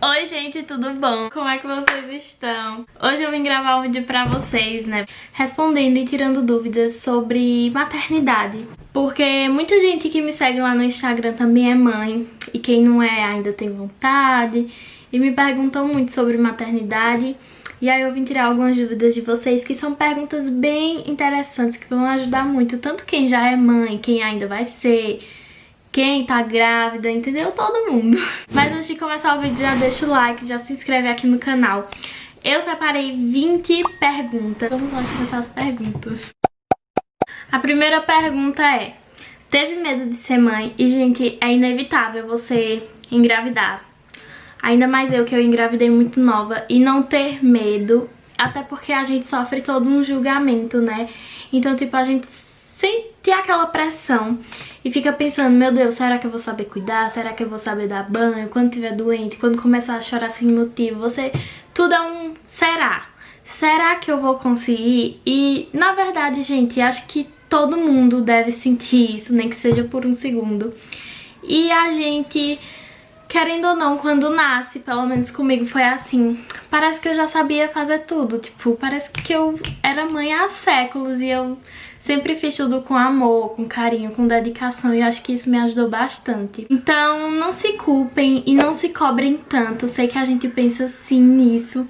Oi gente, tudo bom? Como é que vocês estão? Hoje eu vim gravar um vídeo pra vocês, né? Respondendo e tirando dúvidas sobre maternidade. Porque muita gente que me segue lá no Instagram também é mãe. E quem não é ainda tem vontade. E me perguntam muito sobre maternidade. E aí eu vim tirar algumas dúvidas de vocês, que são perguntas bem interessantes, que vão ajudar muito. Tanto quem já é mãe, quem ainda vai ser, quem tá grávida, entendeu? Todo mundo. Mas antes de começar o vídeo, já deixa o like, já se inscreve aqui no canal. Eu separei 20 perguntas. Vamos lá começar as perguntas. A primeira pergunta é: teve medo de ser mãe? E, gente, é inevitável você engravidar. Ainda mais eu, que eu engravidei muito nova. E não ter medo, até porque a gente sofre todo um julgamento, né? Então, tipo, a gente sente aquela pressão e fica pensando, meu Deus, será que eu vou saber cuidar? Será que eu vou saber dar banho? Quando tiver doente, quando começar a chorar sem motivo, tudo é um será. Será que eu vou conseguir? E, na verdade, gente, acho que todo mundo deve sentir isso, nem que seja por um segundo. E a gente, querendo ou não, quando nasce, pelo menos comigo foi assim, parece que eu já sabia fazer tudo, tipo, parece que eu era mãe há séculos e eu sempre fiz tudo com amor, com carinho, com dedicação, e eu acho que isso me ajudou bastante. Então, não se culpem e não se cobrem tanto. Sei que a gente pensa sim nisso,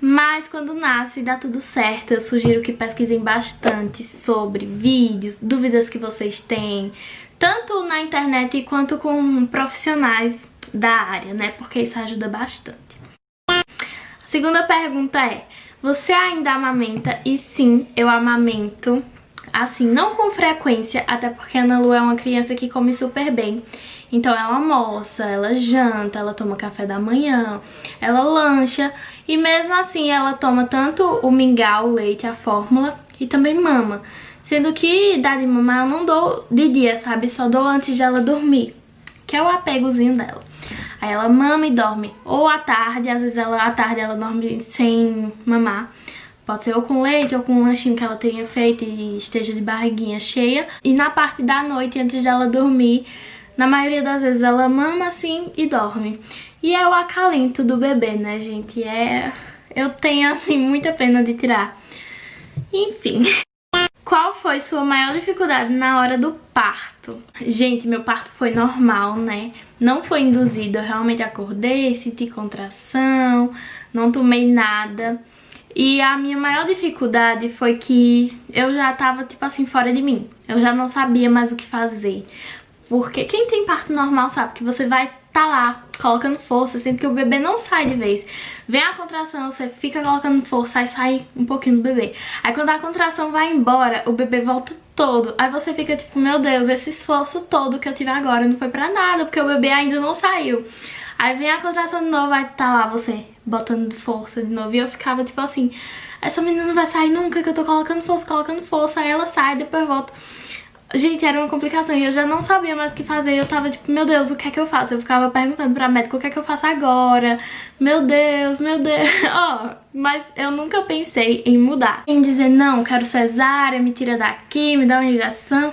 mas quando nasce dá tudo certo. Eu sugiro que pesquisem bastante sobre vídeos, dúvidas que vocês têm, tanto na internet quanto com profissionais da área, né? Porque isso ajuda bastante. A segunda pergunta é: você ainda amamenta? E sim, eu amamento. Assim, não com frequência, até porque a Ana Lu é uma criança que come super bem. Então ela almoça, ela janta, ela toma café da manhã, ela lancha. E mesmo assim ela toma tanto o mingau, o leite, a fórmula e também mama. Sendo que dar de mamar eu não dou de dia, sabe? Só dou antes de ela dormir, que é o apegozinho dela. Aí ela mama e dorme. Ou à tarde, às vezes à tarde ela dorme sem mamar. Pode ser ou com leite ou com um lanchinho que ela tenha feito e esteja de barriguinha cheia. E na parte da noite, antes dela dormir, na maioria das vezes ela mama assim e dorme. E é o acalento do bebê, né, gente? Eu tenho, assim, muita pena de tirar. Enfim. Qual foi sua maior dificuldade na hora do parto? Gente, meu parto foi normal, né? Não foi induzido, eu realmente acordei, senti contração, não tomei nada. E a minha maior dificuldade foi que eu já tava, tipo assim, fora de mim. Eu já não sabia mais o que fazer. Porque quem tem parto normal sabe que você vai tá lá, colocando força, sempre que o bebê não sai de vez. Vem a contração, você fica colocando força, aí sai um pouquinho do bebê. Aí quando a contração vai embora, o bebê volta todo. Aí você fica tipo, meu Deus, esse esforço todo que eu tive agora não foi pra nada, porque o bebê ainda não saiu. Aí vem a contração de novo, vai tá lá você botando força de novo. E eu ficava tipo assim, essa menina não vai sair nunca, que eu tô colocando força. Aí ela sai, depois volta. Gente, era uma complicação e eu já não sabia mais o que fazer. Eu tava tipo, meu Deus, o que é que eu faço? Eu ficava perguntando pra médica, o que é que eu faço agora? Meu Deus, ó, mas eu nunca pensei em mudar, em dizer, não, quero cesárea, me tira daqui, me dá uma injeção.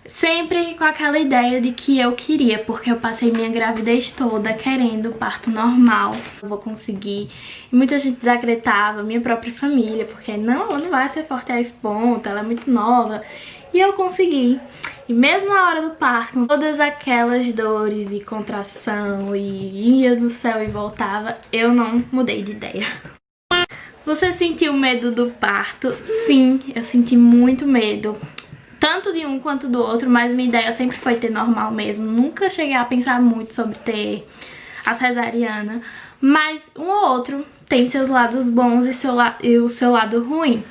Sempre com aquela ideia de que eu queria, porque eu passei minha gravidez toda querendo parto normal. Eu vou conseguir. E muita gente desacreditava, minha própria família, porque não, ela não vai ser forte a esse ponto, ela é muito nova. E eu consegui. E mesmo na hora do parto, todas aquelas dores e contração e ia no céu e voltava, eu não mudei de ideia. Você sentiu medo do parto? Sim, eu senti muito medo. Tanto de um quanto do outro, mas minha ideia sempre foi ter normal mesmo. Nunca cheguei a pensar muito sobre ter a cesariana. Mas um ou outro tem seus lados bons e o seu lado ruim.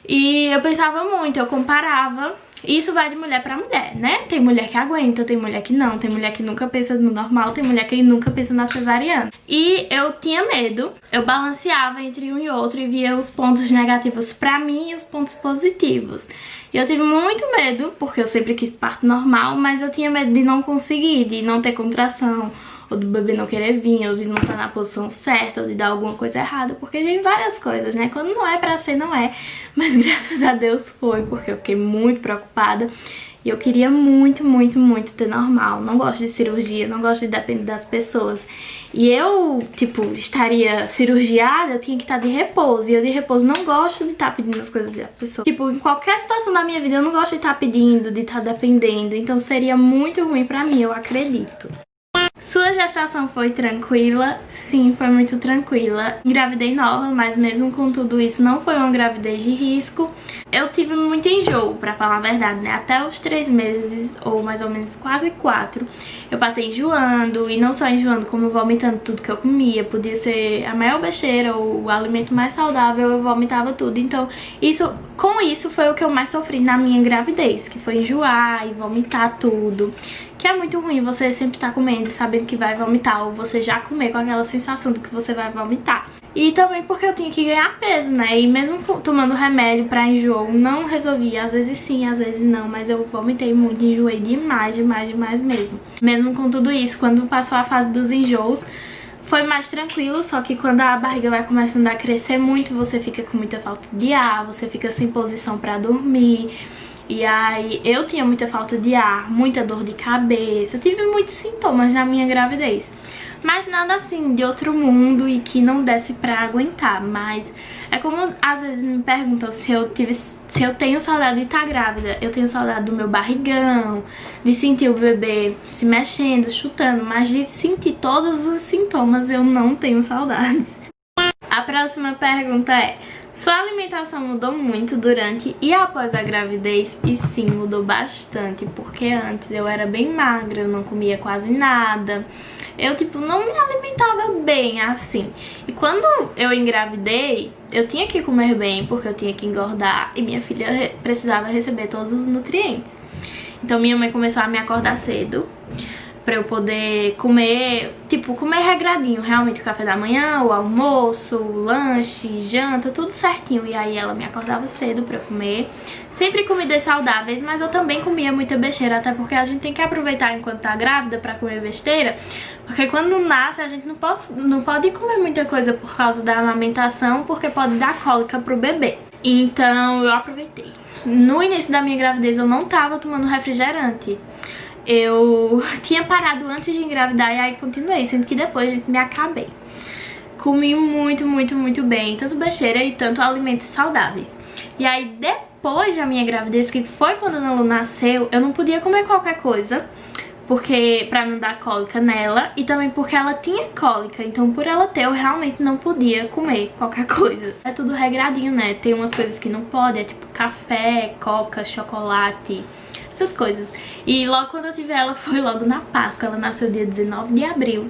E eu pensava muito, eu comparava. Isso vai de mulher pra mulher, né? Tem mulher que aguenta, tem mulher que não. Tem mulher que nunca pensa no normal, tem mulher que nunca pensa na cesariana. E eu tinha medo, eu balanceava entre um e outro e via os pontos negativos pra mim e os pontos positivos. E eu tive muito medo, porque eu sempre quis parto normal, mas eu tinha medo de não conseguir, de não ter contração, ou do bebê não querer vir, ou de não estar na posição certa, ou de dar alguma coisa errada, porque tem várias coisas, né? Quando não é pra ser, não é. Mas graças a Deus foi, porque eu fiquei muito preocupada. E eu queria muito, muito, muito ter normal. Não gosto de cirurgia, não gosto de depender das pessoas. e eu, tipo, estaria cirurgiada, eu tinha que estar de repouso. E eu de repouso não gosto de estar pedindo as coisas da pessoa. Tipo, em qualquer situação da minha vida eu não gosto de estar pedindo, de estar dependendo. Então seria muito ruim pra mim, eu acredito. Sua gestação foi tranquila? Sim, foi muito tranquila. Engravidei nova, mas mesmo com tudo isso não foi uma gravidez de risco. Eu tive muito enjoo, pra falar a verdade, né? Até os 3 meses, ou mais ou menos quase 4, eu passei enjoando, e não só enjoando, como vomitando tudo que eu comia. Podia ser a maior besteira ou o alimento mais saudável, eu vomitava tudo. Então, com isso foi o que eu mais sofri na minha gravidez, que foi enjoar e vomitar tudo. Que é muito ruim você sempre estar comendo sabendo que vai vomitar, ou você já comer com aquela sensação de que você vai vomitar. E também porque eu tinha que ganhar peso, né? E mesmo tomando remédio pra enjoo, não resolvia. Às vezes sim, às vezes não, mas eu vomitei muito, enjoei demais mesmo. Mesmo com tudo isso, quando passou a fase dos enjoos, foi mais tranquilo, só que quando a barriga vai começando a crescer muito, você fica com muita falta de ar, você fica sem posição pra dormir. E aí eu tinha muita falta de ar, muita dor de cabeça, tive muitos sintomas na minha gravidez. Mas nada assim de outro mundo e que não desse pra aguentar. Mas é como às vezes me perguntam se eu tenho saudade de estar grávida. Eu tenho saudade do meu barrigão, de sentir o bebê se mexendo, chutando, mas de sentir todos os sintomas eu não tenho saudades. A próxima pergunta é: sua alimentação mudou muito durante e após a gravidez? E sim, mudou bastante, porque antes eu era bem magra, eu não comia quase nada. Eu, tipo, não me alimentava bem, assim. E quando eu engravidei, eu tinha que comer bem, porque eu tinha que engordar. E minha filha precisava receber todos os nutrientes. Então minha mãe começou a me acordar cedo, pra eu poder comer, tipo, comer regradinho, realmente o café da manhã, o almoço, o lanche, janta, tudo certinho. E aí ela me acordava cedo pra eu comer. Sempre comidas saudáveis, mas eu também comia muita besteira, até porque a gente tem que aproveitar enquanto tá grávida pra comer besteira, porque quando nasce a gente não pode comer muita coisa por causa da amamentação, porque pode dar cólica pro bebê. Então eu aproveitei. No início da minha gravidez eu não tava tomando refrigerante. Eu tinha parado antes de engravidar e aí continuei, sendo que depois me acabei. Comi muito bem, tanto besteira e tanto alimentos saudáveis. E aí depois da minha gravidez, que foi quando a Ana Lu nasceu, eu não podia comer qualquer coisa, porque pra não dar cólica nela, e também porque ela tinha cólica. Então por ela ter, eu realmente não podia comer qualquer coisa. É tudo regradinho, né? Tem umas coisas que não pode, é tipo café, coca, chocolate, essas coisas. E logo quando eu tive ela foi logo na Páscoa. Ela nasceu dia 19 de abril,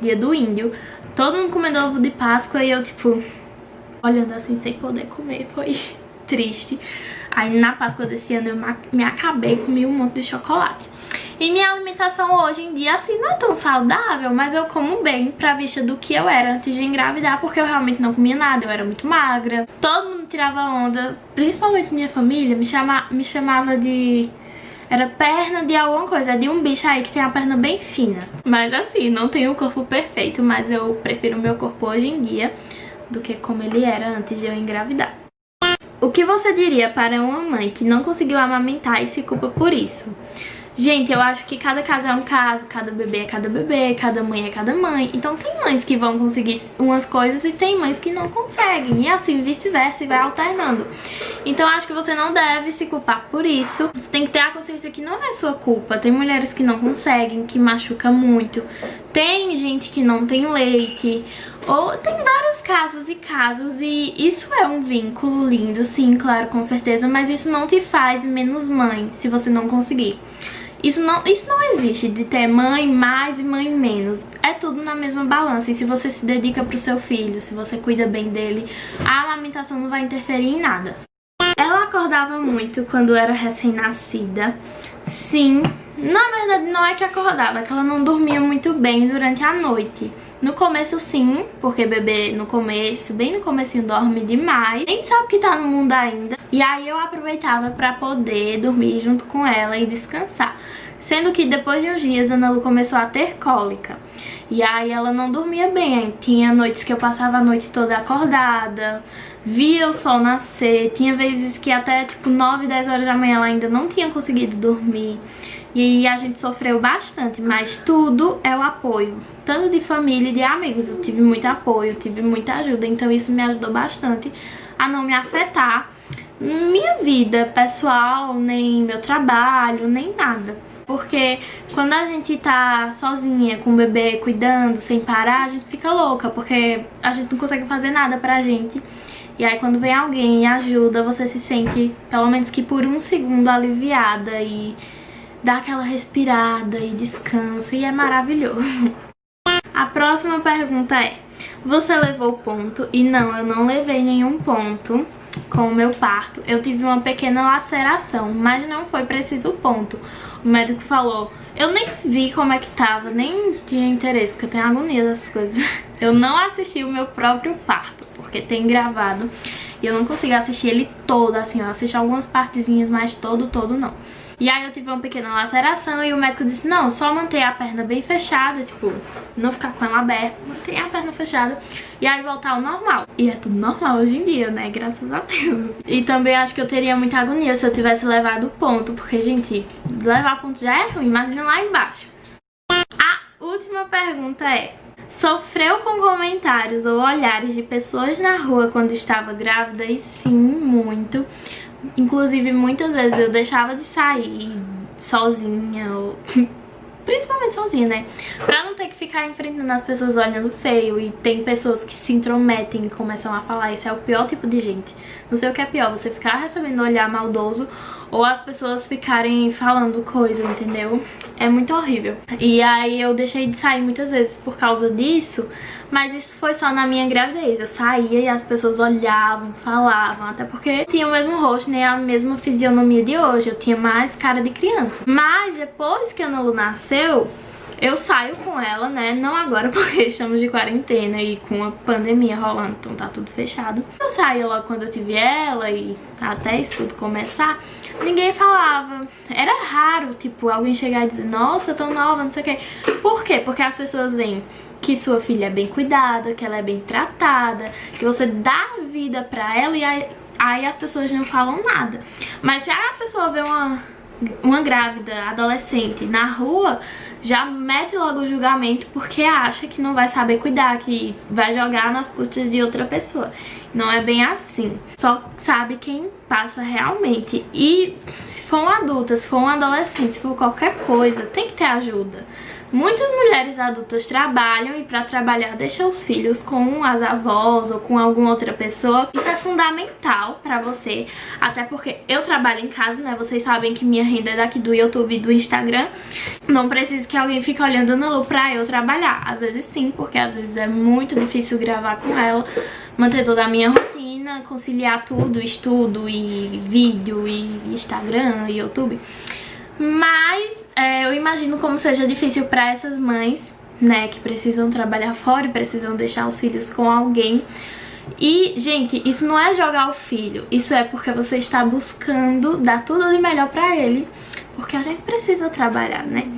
dia do índio. Todo mundo comendo ovo de Páscoa e eu, tipo, olhando assim sem poder comer. Foi triste. Aí na Páscoa desse ano eu me acabei, comi um monte de chocolate. E minha alimentação hoje em dia, assim, não é tão saudável, mas eu como bem pra vista do que eu era antes de engravidar, porque eu realmente não comia nada, eu era muito magra. Todo mundo tirava onda, principalmente minha família, me chamava de... era perna de alguma coisa, de um bicho aí que tem a perna bem fina. Mas assim, não tenho o corpo perfeito, mas eu prefiro o meu corpo hoje em dia do que como ele era antes de eu engravidar. O que você diria para uma mãe que não conseguiu amamentar e se culpa por isso? Gente, eu acho que cada caso é um caso, cada bebê é cada bebê, cada mãe é cada mãe. Então tem mães que vão conseguir umas coisas e tem mães que não conseguem. E assim vice-versa, e vai alternando. Então acho que você não deve se culpar por isso. Você tem que ter a consciência que não é sua culpa. Tem mulheres que não conseguem, que machuca muito. Tem gente que não tem leite. Ou tem vários casos e casos. E isso é um vínculo lindo, sim, claro, com certeza. Mas isso não te faz menos mãe, se você não conseguir. Isso não existe, de ter mãe mais e mãe menos. É tudo na mesma balança. E se você se dedica pro seu filho, se você cuida bem dele, a amamentação não vai interferir em nada. Ela acordava muito quando era recém-nascida. Sim, na verdade não é que acordava, é que ela não dormia muito bem durante a noite. No começo sim, porque bebê no começo, bem no comecinho, dorme demais. Nem sabe que tá no mundo ainda. E aí eu aproveitava pra poder dormir junto com ela e descansar. Sendo que depois de uns dias a Ana Lu começou a ter cólica. E aí ela não dormia bem. Tinha noites que eu passava a noite toda acordada, via o sol nascer. Tinha vezes que até tipo 9, 10 horas da manhã ela ainda não tinha conseguido dormir. E a gente sofreu bastante, mas tudo é o apoio, tanto de família e de amigos. Eu tive muito apoio, tive muita ajuda, então isso me ajudou bastante a não me afetar minha vida pessoal, nem meu trabalho, nem nada. Porque quando a gente tá sozinha com o bebê, cuidando, sem parar, a gente fica louca, porque a gente não consegue fazer nada pra gente. E aí quando vem alguém e ajuda, você se sente, pelo menos que por um segundo, aliviada e dá aquela respirada e descansa, e é maravilhoso. A próxima pergunta é: você levou ponto? E não, eu não levei nenhum ponto com o meu parto. Eu tive uma pequena laceração, mas não foi preciso ponto. O médico falou, eu nem vi como é que tava, nem tinha interesse, porque eu tenho agonia dessas coisas. Eu não assisti o meu próprio parto, porque tem gravado, e eu não consigo assistir ele todo, assim, eu assisti algumas partezinhas, mas todo não. E aí eu tive uma pequena laceração e o médico disse, não, só manter a perna bem fechada, tipo, não ficar com ela aberta, manter a perna fechada e aí voltar ao normal. E é tudo normal hoje em dia, né, graças a Deus. E também acho que eu teria muita agonia se eu tivesse levado ponto, porque, gente, levar ponto já é ruim, imagina lá embaixo. A última pergunta é: sofreu com comentários ou olhares de pessoas na rua quando estava grávida? E sim, muito. Inclusive, muitas vezes eu deixava de sair sozinha, ou principalmente sozinha, né? Pra não ter que ficar enfrentando as pessoas olhando feio. E tem pessoas que se intrometem e começam a falar. Isso é o pior tipo de gente. Não sei o que é pior, você ficar recebendo olhar maldoso ou as pessoas ficarem falando coisa, entendeu? É muito horrível. E aí eu deixei de sair muitas vezes por causa disso, mas isso foi só na minha gravidez. Eu saía e as pessoas olhavam, falavam, até porque tinha o mesmo rosto, nem a mesma fisionomia de hoje. Eu tinha mais cara de criança. Mas depois que a Ana Lu nasceu, eu saio com ela, né? Não agora porque estamos de quarentena e com a pandemia rolando, então tá tudo fechado. Eu saía logo quando eu tive ela e até isso tudo começar, ninguém falava. Era raro, tipo, alguém chegar e dizer, nossa, tão nova, não sei o quê. Por quê? Porque as pessoas veem que sua filha é bem cuidada, que ela é bem tratada, que você dá vida pra ela e aí as pessoas não falam nada. Mas se a pessoa vê uma grávida, adolescente, na rua, já mete logo o julgamento porque acha que não vai saber cuidar, que vai jogar nas custas de outra pessoa. Não é bem assim. Só sabe quem passa realmente. E se for uma adulta, se for um adolescente, se for qualquer coisa, tem que ter ajuda. Muitas mulheres adultas trabalham e para trabalhar deixam os filhos com as avós ou com alguma outra pessoa. Isso é fundamental para você, até porque eu trabalho em casa, né? Vocês sabem que minha renda é daqui do YouTube e do Instagram. Não preciso que alguém fique olhando a Ana Lu pra eu trabalhar. Às vezes sim, porque às vezes é muito difícil gravar com ela, manter toda a minha rotina, conciliar tudo, estudo e vídeo e Instagram e YouTube. Mas eu imagino como seja difícil pra essas mães, né, que precisam trabalhar fora e precisam deixar os filhos com alguém. E, gente, isso não é jogar o filho, isso é porque você está buscando dar tudo de melhor pra ele, porque a gente precisa trabalhar, né?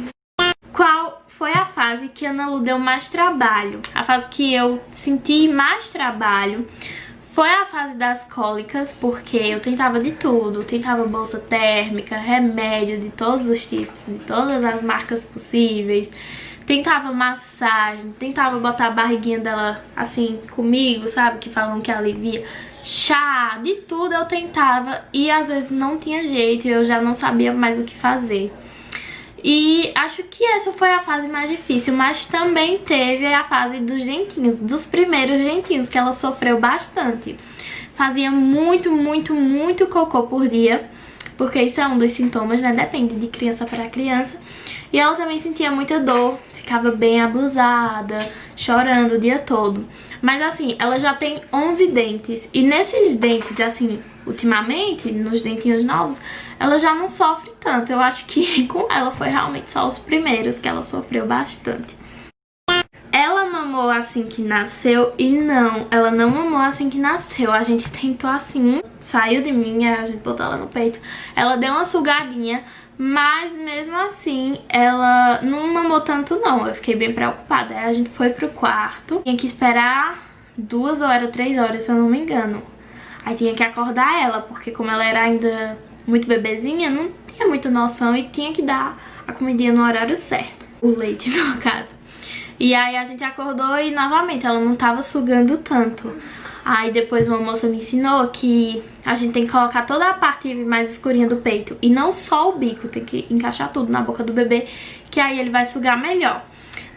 Qual foi a fase que a Ana Lu deu mais trabalho? A fase que eu senti mais trabalho foi a fase das cólicas, porque eu tentava de tudo. Tentava bolsa térmica, remédio de todos os tipos, de todas as marcas possíveis. Tentava massagem, tentava botar a barriguinha dela assim comigo, sabe? Que falam que alivia. Chá, de tudo eu tentava e às vezes não tinha jeito e eu já não sabia mais o que fazer. E acho que essa foi a fase mais difícil, mas também teve a fase dos dentinhos, dos primeiros dentinhos, que ela sofreu bastante. Fazia muito cocô por dia, porque isso é um dos sintomas, né? Depende de criança para criança. E ela também sentia muita dor, ficava bem abusada, chorando o dia todo. Mas assim, ela já tem 11 dentes, e nesses dentes, assim, ultimamente, nos dentinhos novos, ela já não sofre tanto. Eu acho que com ela foi realmente só os primeiros que ela sofreu bastante. Ela mamou assim que nasceu e não, ela não mamou assim que nasceu. A gente tentou assim, saiu de mim, a gente botou ela no peito. Ela deu uma sugadinha, mas mesmo assim ela não mamou tanto não. Eu fiquei bem preocupada. Aí a gente foi pro quarto, tinha que esperar 2 horas, 3 horas, se eu não me engano. Aí tinha que acordar ela, porque como ela era ainda muito bebezinha, não tinha muita noção e tinha que dar a comidinha no horário certo. O leite, no caso. E aí a gente acordou e novamente ela não tava sugando tanto. Aí depois uma moça me ensinou que a gente tem que colocar toda a parte mais escurinha do peito e não só o bico, tem que encaixar tudo na boca do bebê, que aí ele vai sugar melhor.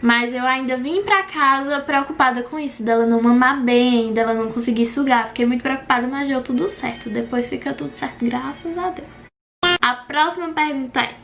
Mas eu ainda vim pra casa preocupada com isso, dela não mamar bem, dela não conseguir sugar. Fiquei muito preocupada, mas deu tudo certo. Depois fica tudo certo, graças a Deus. A próxima pergunta é: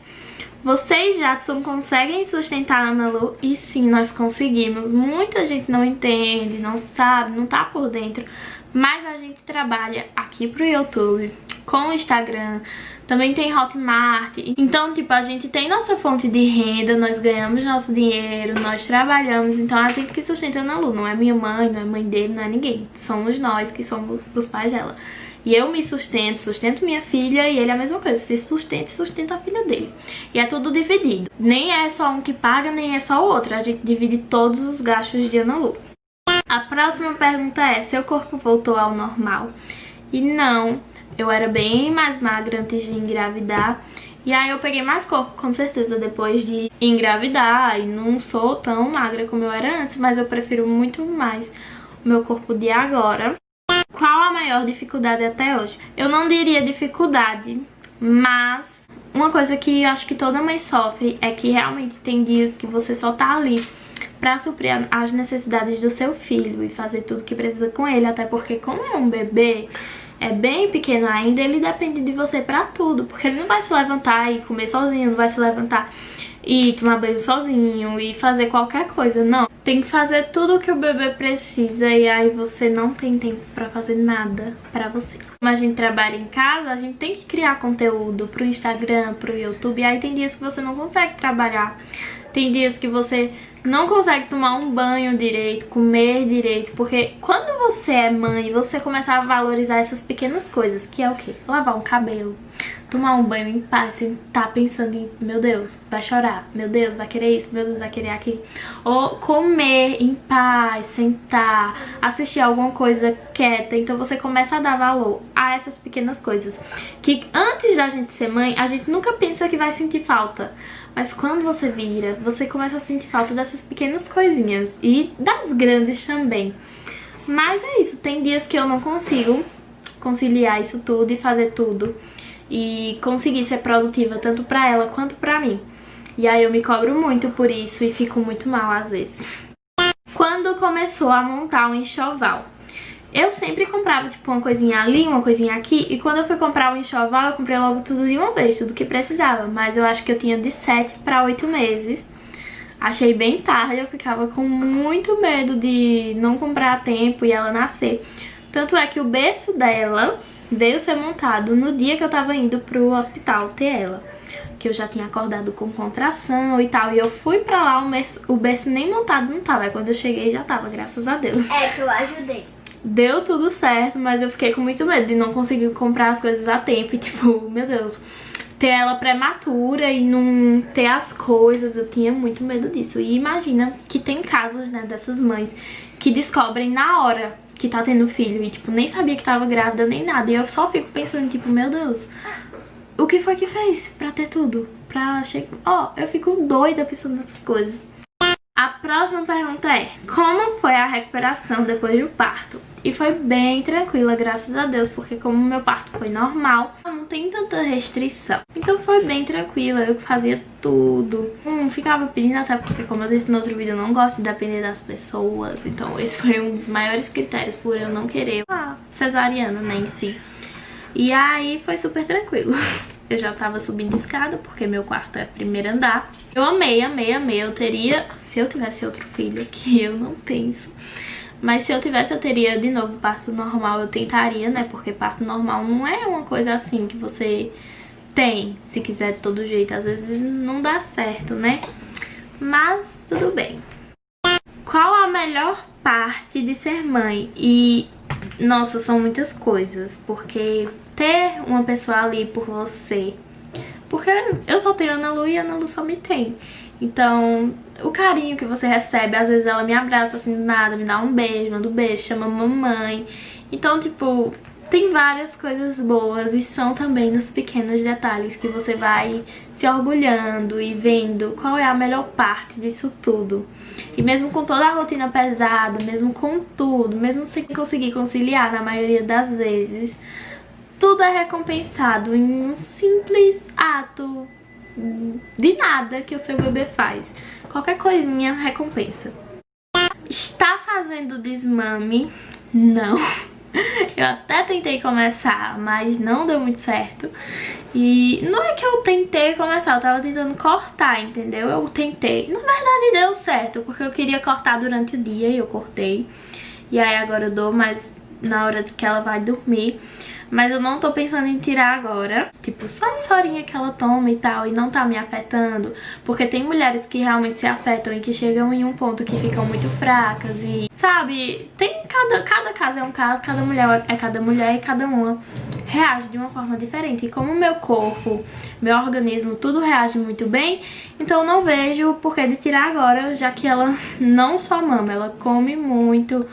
vocês, Jadson, conseguem sustentar a Ana Lu? E sim, nós conseguimos. Muita gente não entende, não sabe, não tá por dentro. Mas a gente trabalha aqui pro YouTube, com o Instagram, também tem Hotmart. Então, tipo, a gente tem nossa fonte de renda, nós ganhamos nosso dinheiro, nós trabalhamos. Então a gente que sustenta a Ana Lu, não é minha mãe, não é mãe dele, não é ninguém. Somos nós que somos os pais dela. E eu me sustento, sustento minha filha, e ele é a mesma coisa, se sustenta e sustenta a filha dele. E é tudo dividido. Nem é só um que paga, nem é só o outro. A gente divide todos os gastos de Ana Lu. A próxima pergunta é: seu corpo voltou ao normal? E não, eu era bem mais magra antes de engravidar. E aí eu peguei mais corpo, com certeza, depois de engravidar. E não sou tão magra como eu era antes, mas eu prefiro muito mais o meu corpo de agora. Qual a maior dificuldade até hoje? Eu não diria dificuldade, mas uma coisa que eu acho que toda mãe sofre é que realmente tem dias que você só tá ali pra suprir as necessidades do seu filho e fazer tudo que precisa com ele, até porque como é um bebê, é bem pequeno ainda, ele depende de você pra tudo, porque ele não vai se levantar e comer sozinho, não vai se levantar e tomar banho sozinho e fazer qualquer coisa, não. Tem que fazer tudo o que o bebê precisa e aí você não tem tempo pra fazer nada pra você. Como a gente trabalha em casa, a gente tem que criar conteúdo pro Instagram, pro YouTube, e aí tem dias que você não consegue trabalhar. Tem dias que você não consegue tomar um banho direito, comer direito, porque quando você é mãe, você começa a valorizar essas pequenas coisas, que é o quê? Lavar um cabelo, tomar um banho em paz, sem estar pensando em, meu Deus, vai chorar, meu Deus, vai querer isso, meu Deus, vai querer aquilo. Ou comer em paz, sentar, assistir alguma coisa quieta. Então você começa a dar valor a essas pequenas coisas, que antes da gente ser mãe, a gente nunca pensa que vai sentir falta. Mas quando você vira, você começa a sentir falta dessas pequenas coisinhas e das grandes também. Mas é isso, tem dias que eu não consigo conciliar isso tudo e fazer tudo e conseguir ser produtiva tanto pra ela quanto pra mim. E aí eu me cobro muito por isso e fico muito mal às vezes. Quando começou a montar um enxoval? Eu sempre comprava, tipo, uma coisinha ali, uma coisinha aqui. E quando eu fui comprar o enxoval, eu comprei logo tudo de uma vez, tudo que precisava. Mas eu acho que eu tinha de 7 para 8 meses. Achei bem tarde, eu ficava com muito medo de não comprar a tempo e ela nascer. Tanto é que o berço dela veio ser montado no dia que eu tava indo pro hospital ter ela. Que eu já tinha acordado com contração e tal. E eu fui pra lá, o berço nem montado não tava. Aí quando eu cheguei já tava, graças a Deus. É, que eu ajudei. Deu tudo certo, mas eu fiquei com muito medo de não conseguir comprar as coisas a tempo. E tipo, meu Deus, ter ela prematura e não ter as coisas, eu tinha muito medo disso. E imagina que tem casos, né, dessas mães que descobrem na hora que tá tendo filho e tipo, nem sabia que tava grávida nem nada. E eu só fico pensando, tipo, meu Deus, o que foi que fez pra ter tudo? Pra chegar... Ó, eu fico doida pensando nessas coisas. A próxima pergunta é: como foi a recuperação depois do parto? E foi bem tranquila, graças a Deus, porque como o meu parto foi normal, não tem tanta restrição. Então foi bem tranquila, eu fazia tudo. Ficava pedindo, até porque, como eu disse no outro vídeo, eu não gosto de depender das pessoas. Então esse foi um dos maiores critérios por eu não querer a cesariana, né, em si. E aí foi super tranquilo. Eu já tava subindo escada, porque meu quarto é primeiro andar. Eu amei, amei, amei. Eu teria, se eu tivesse outro filho, que eu não penso, mas se eu tivesse, eu teria de novo parto normal. Eu tentaria, né, porque parto normal não é uma coisa assim que você tem, se quiser de todo jeito. Às vezes não dá certo, né, mas tudo bem. Qual a melhor parte de ser mãe? E, nossa, são muitas coisas, porque ter uma pessoa ali por você, porque eu só tenho a Ana Lu e a Ana Lu só me tem. Então, o carinho que você recebe, às vezes ela me abraça assim do nada, me dá um beijo, manda um beijo, chama mamãe. Então, tipo, tem várias coisas boas e são também nos pequenos detalhes que você vai se orgulhando e vendo qual é a melhor parte disso tudo. E mesmo com toda a rotina pesada, mesmo com tudo, mesmo sem conseguir conciliar na maioria das vezes, tudo é recompensado em um simples ato de nada que o seu bebê faz. Qualquer coisinha recompensa. Está fazendo desmame? Não. Eu até tentei começar, mas não deu muito certo. E não é que eu tentei começar, eu tava tentando cortar, entendeu? Eu tentei, na verdade deu certo, porque eu queria cortar durante o dia e eu cortei. E aí agora eu dou mais na hora que ela vai dormir. Mas eu não tô pensando em tirar agora. Tipo, só a horinha que ela toma e tal, e não tá me afetando. Porque tem mulheres que realmente se afetam e que chegam em um ponto que ficam muito fracas e, sabe, tem cada caso é um caso, cada mulher é cada mulher e cada uma reage de uma forma diferente. E como o meu corpo, meu organismo, tudo reage muito bem, então eu não vejo o porquê de tirar agora, já que ela não só mama, ela come muito.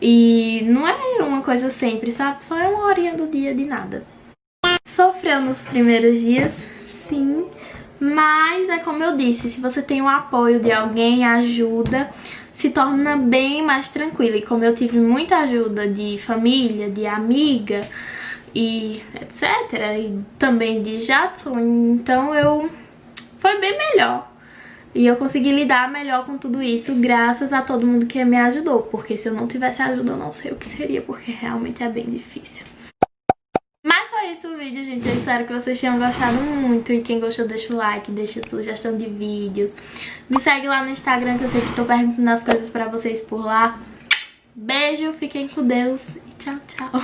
E não é uma coisa sempre, sabe? Só é uma horinha do dia de nada. Sofreu nos primeiros dias, sim. Mas é como eu disse, se você tem o apoio de alguém, ajuda, se torna bem mais tranquilo. E como eu tive muita ajuda de família, de amiga e etc. E também de Jadson, então foi bem melhor. E eu consegui lidar melhor com tudo isso graças a todo mundo que me ajudou. Porque se eu não tivesse ajuda, eu não sei o que seria, porque realmente é bem difícil. Mas foi isso o vídeo, gente. Eu espero que vocês tenham gostado muito. E quem gostou, deixa o like, deixa sugestão de vídeos. Me segue lá no Instagram, que eu sempre tô perguntando as coisas pra vocês por lá. Beijo, fiquem com Deus e tchau, tchau.